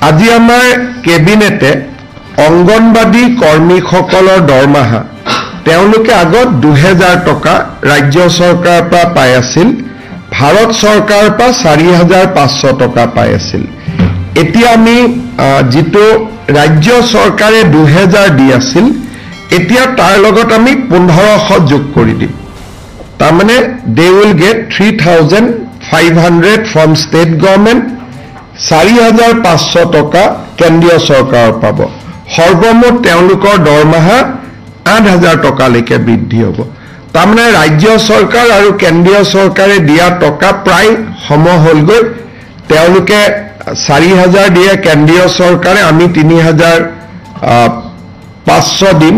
আজি আমাৰ কেবিনেটে অংগনবাদী কৰ্মীসকলৰ দৰমহা তেওঁলোকে আগত 2000 টকা ৰাজ্য চৰকাৰৰ পৰা পাই আছিল, ভাৰত চৰকাৰৰ পৰা 4500 টকা পাই আছিল। এতিয়া আমি যেটো ৰাজ্য চৰকাৰে 2000 দি আছিল, এতিয়া তাৰ লগত আমি 1500 যোগ কৰি দিম। তাৰ মানে they will get 3500 from state government, 4500 টকা কেন্দ্ৰীয় চৰকাৰৰ পাব। সৰ্বমুঠ তেওঁলোকৰ দৰমহা 8000 টকালৈকে বৃদ্ধি হ'ব। তাৰ মানে ৰাজ্য চৰকাৰ আৰু কেন্দ্ৰীয় চৰকাৰে দিয়া টকা প্ৰায় সম হ'লগৈ। তেওঁলোকে 4000 দিয়ে কেন্দ্ৰীয় চৰকাৰে, আমি 3500 দিম।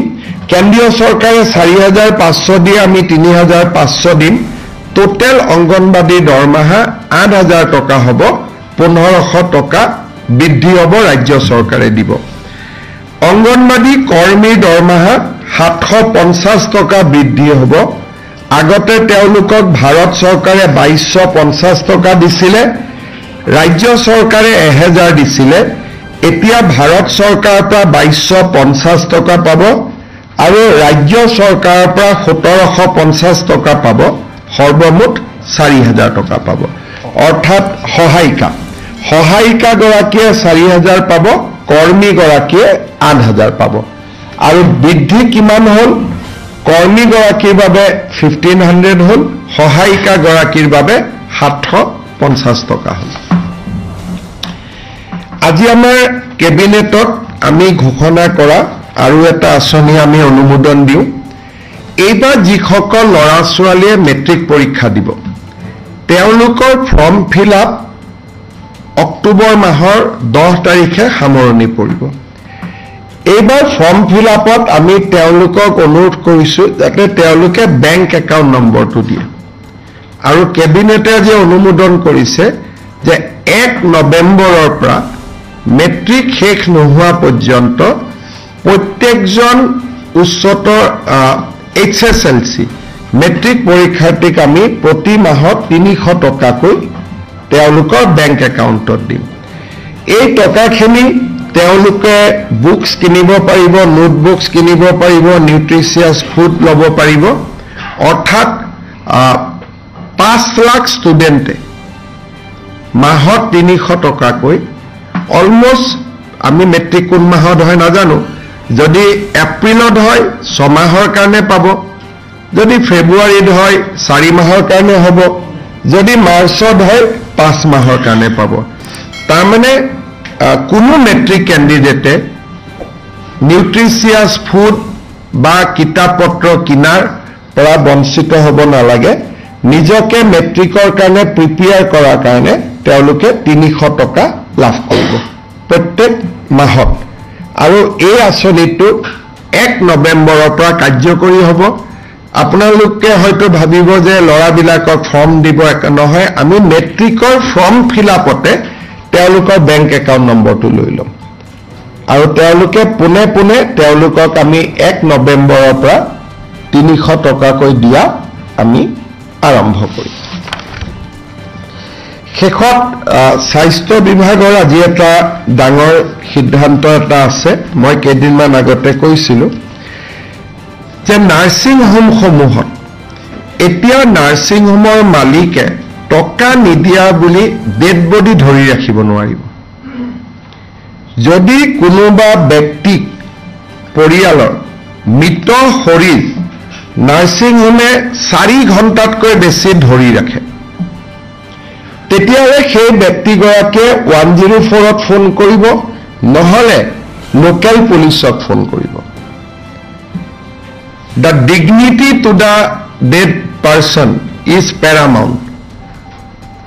কেন্দ্ৰীয় চৰকাৰে 4500 দিয়ে, আমি 3500 দিম। টোটেল অংগনবাদী দৰমহা 8000 টকা হ'ব, 1500 টকা বৃদ্ধি হ'ব ৰাজ্য চৰকাৰে দিব। অংগনবাদী কৰ্মীৰ দৰমহা 750 টকা বৃদ্ধি হ'ব। আগতে তেওঁলোকক ভাৰত চৰকাৰে 2250 টকা দিছিলে, ৰাজ্য চৰকাৰে 1000 দিছিলে। এতিয়া ভাৰত চৰকাৰৰ পৰা 2250 টকা পাব আৰু ৰাজ্য চৰকাৰৰ পৰা 1750 টকা পাব। সৰ্বমুঠ 4000 টকা পাব। অৰ্থাৎ সহায়িকা গৰাকীয়ে 4000 পাব, কৰ্মী গৰাকীয়ে 8000 পাব। আৰু বৃদ্ধি কিমান হ'ল? কৰ্মী গৰাকীৰ বাবে 1500 হ'ল, সহায়িকা গৰাকীৰ বাবে 750 টকা হ'ল। আজি আমাৰ কেবিনেটত আমি ঘোষণা কৰা আৰু এটা আঁচনি আমি অনুমোদন দিওঁ। এইবাৰ যিসকল ল'ৰা ছোৱালীয়ে মেট্ৰিক পৰীক্ষা দিব, তেওঁলোকৰ ফৰ্ম ফিল আপ অক্টোবৰ মাহৰ 10 তাৰিখে সামৰণি পৰিব। এইবাৰ ফৰ্ম ফিল আপত আমি তেওঁলোকক অনুৰোধ কৰিছোঁ যাতে তেওঁলোকে বেংক একাউণ্ট নম্বৰটো দিয়ে। আৰু কেবিনেটে যে অনুমোদন কৰিছে যে 1 নৱেম্বৰৰ পৰা মেট্ৰিক শেষ নোহোৱা পৰ্যন্ত প্ৰত্যেকজন উচ্চতৰ HSLC মেট্ৰিক পৰীক্ষাৰ্থীক আমি প্ৰতি মাহত 300 টকাকৈ তেওঁলোকৰ বেংক একাউণ্টত দিম। এই টকাখিনি তেওঁলোকে বুকছ কিনিব পাৰিব, নোটবুকছ কিনিব পাৰিব, নিউট্ৰিচিয়াছ ফুড ল'ব পাৰিব। অৰ্থাৎ 5 লাখ ষ্টুডেণ্টে মাহত 300 টকাকৈ অলমষ্ট, আমি মেট্ৰিক কোন মাহত হয় নাজানো, যদি এপ্ৰিলত হয় 6 মাহৰ কাৰণে পাব, যদি ফেব্ৰুৱাৰীত হয় 4 মাহৰ কাৰণে হ'ব, যদি মাৰ্চত হয় 5 মাহৰ কাৰণে পাব। তাৰমানে কোনো মেট্ৰিক কেণ্ডিডেটে নিউট্ৰিচিয়াছ ফুড বা কিতাপ পত্ৰ কিনাৰ পৰা বঞ্চিত হ'ব নালাগে। নিজকে মেট্ৰিকৰ কাৰণে প্ৰিপেয়াৰ কৰাৰ কাৰণে তেওঁলোকে 300 টকা লাভ কৰিব প্ৰত্যেক মাহত। আৰু এই আঁচনিটো 1 নৱেম্বৰৰ পৰা কাৰ্যকৰী হ'ব। আপোনালোকে হয়তো ভাবিব যে ল'ৰাবিলাকক ফৰ্ম দিব, নহয়, আমি মেট্ৰিকৰ ফৰ্ম ফিল আপতে তেওঁলোকৰ বেংক একাউণ্ট নম্বৰটো লৈ ল'ম আৰু তেওঁলোকে পোনে পোনে তেওঁলোকক আমি 1 নৱেম্বৰৰ পৰা 300 টকাকৈ দিয়া আমি আৰম্ভ কৰিম। শেষত স্বাস্থ্য বিভাগৰ আজি এটা ডাঙৰ সিদ্ধান্ত এটা আছে। মই কেইদিনমান আগতে কৈছিলোঁ যে নাৰ্ছিং হোমসমূহত এতিয়া নাৰ্ছিং হোমৰ মালিকে টকা নিদিয়া বুলি ডেড বডি ধৰি ৰাখিব নোৱাৰিব। যদি কোনোবা ব্যক্তিক পৰিয়ালৰ মৃত শৰীৰ নাৰ্ছিং হোমে 4 ঘণ্টাতকৈ বেছি ধৰি ৰাখে, তেতিয়াহ'লে সেই ব্যক্তিগৰাকীয়ে 104ত ফোন কৰিব, নহ'লে লোকেল পুলিচক ফোন কৰিব। The dignity to the dead person is paramount.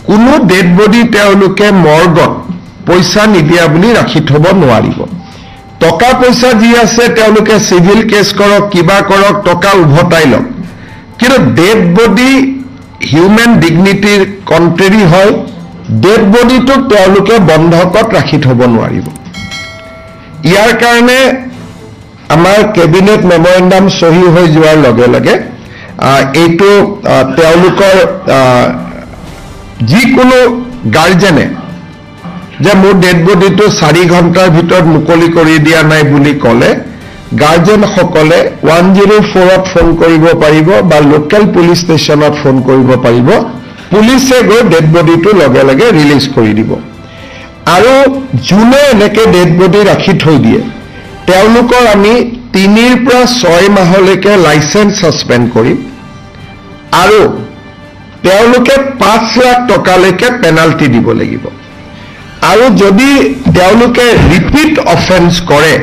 কোনো ডেড বডি তেওঁলোকে মৰ্গত পইচা নিদিয়া বুলি ৰাখি থব নোৱাৰিব। টকা পইচা যি আছে তেওঁলোকে চিভিল কেছ কৰক, কিবা কৰক, টকা উভতাই লওক, কিন্তু ডেড বডি হিউমেন ডিগনিটিৰ কণ্ট্ৰেৰী হয়। ডেড বডিটোক তেওঁলোকে বন্ধকত ৰাখি থব নোৱাৰিব। ইয়াৰ কাৰণে আমাৰ কেবিনেট মেমৰেণ্ডাম চহী হৈ যোৱাৰ লগে লগে এইটো তেওঁলোকৰ যিকোনো গাৰ্জেনে যে মোৰ ডেড বডিটো 4 ঘণ্টাৰ ভিতৰত মুকলি কৰি দিয়া নাই বুলি ক'লে গাৰ্জেনসকলে 104ত ফোন কৰিব পাৰিব বা লোকেল পুলিচ ষ্টেচনত ফোন কৰিব পাৰিব পুলিচে গৈ ডেড বডিটো লগে লগে ৰিলিজ কৰি দিব আৰু যোনে এনেকে ডেড বডি ৰাখি থৈ দিয়ে তেওঁলোকৰ আমি 3 পৰা 6 মাহলৈকে লাইসেন্স সাসপেন্ড কৰিম আৰু তেওঁলোকে 5 লাখ টকালৈকে পেনাল্টি দিব লাগিব আৰু যদি তেওঁলোকে ৰিপিট অফেন্স কৰে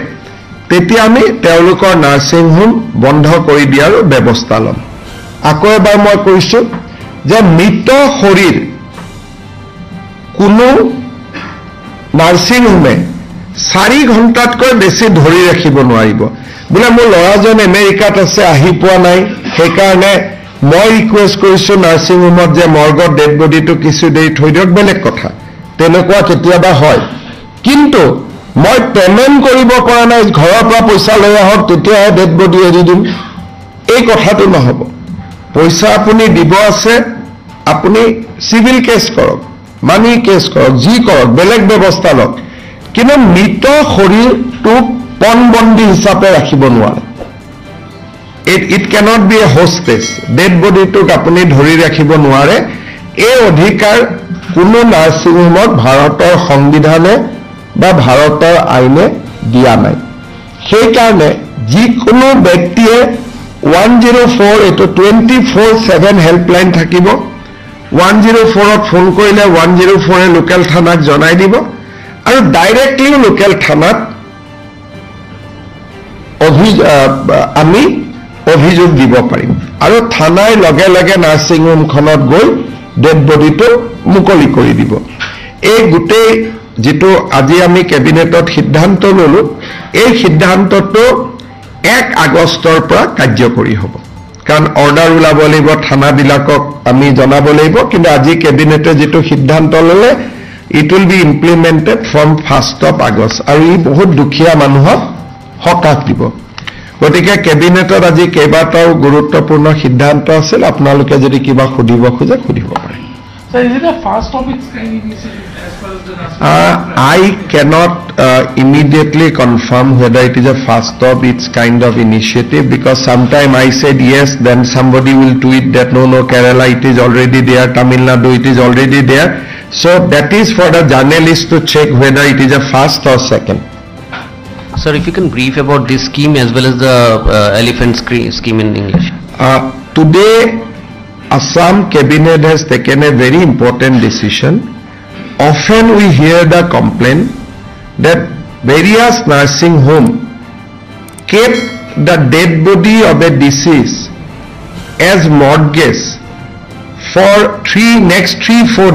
তেতিয়া আমি তেওঁলোকৰ নাৰ্সিং হোম বন্ধ কৰি দিয়াৰ ব্যৱস্থা ল'ম আকৌ এবাৰ মই কৈছো যে মৃত শৰীৰ কোনো নাৰ্সিং হোমে 4 ঘণ্টাতকৈ বেছি ধৰি ৰাখিব নোৱাৰিব বোলে মোৰ ল'ৰাজন আমেৰিকাত আছে আহি পোৱা নাই সেইকাৰণে মই ৰিকুৱেষ্ট কৰিছো নাৰ্সিং হোমত যে মৰ্গত ডেড বডিটো কিছু দেৰি থৈ দিয়ক বেলেগ কথা তেনেকুৱা কেতিয়াবা হয় কিন্তু মই পেমেন্ট কৰিব পৰা নাই ঘৰৰ পৰা পইচা লৈ আহক তেতিয়াহে ডেড বডি এৰি দিম এই কথাটো নহব পইচা আপুনি দিব আছে আপুনি সিভিল কেছ কৰক মানি কেছ কৰক যি কৰক বেলেগ ব্যৱস্থা লওক কিন্তু মৃত শৰীৰটো পণবন্দী হিচাপে ৰাখিব নোৱাৰে it cannot be a hostage dead body টোক আপুনি ধৰি ৰাখিব নোৱাৰে এই অধিকাৰ কোনো নাৰ্সিং হোমত ভাৰতৰ সংবিধানে বা ভাৰতৰ আইনে দিয়া নাই সেই কাৰণে যিকোনো ব্যক্তিয়ে 104 এটো 24/7 হেল্পলাইন থাকিব 104ত ফোন কৰিলে 104 এ লোকেল থানাক জনাই দিব আৰু ডাইৰেক্টলি লোকেল থানাত আমি অভিযোগ দিব পাৰিম আৰু থানাৰ লগে লগে নাৰ্সিং হোমখনত গৈ ডেড বডিটো মুকলি কৰি দিব এই গোটেই যেটো আজি আমি কেবিনেটত সিদ্ধান্ত ললো এই সিদ্ধান্তটো 1 আগষ্টৰ পৰা কাৰ্যকৰী হ'ব কাৰণ অৰ্ডাৰ ওলাব লাগিব থানাবিলাকক আমি জনাব লাগিব কিন্তু আজি কেবিনেটে যেটো সিদ্ধান্ত ললে it will be implemented from 1st of August আৰু ই বহুত দুখীয়া মানুহক হকাক দিব গতিকে কেবিনেটত আজি কেইবাটাও গুৰুত্বপূৰ্ণ সিদ্ধান্ত আছিল আপোনালোকে যদি কিবা খুদিব খোজে খুদিব পাৰে Sir, is it a fast of its kind initiative as far as the national I cannot immediately confirm whether it is a fast of its kind of initiative because sometime I said yes, then somebody will tweet that no, Kerala it is already there, Tamil Nadu it is already there. So that is for the journalist to check whether it is a fast or second. Sir, if you can brief about this scheme as well as the elephant scheme in English. Today, Assam Cabinet has taken a very important decision. Often we hear the complaint that various nursing homes kept the dead body of a deceased as mortgage for next 3-4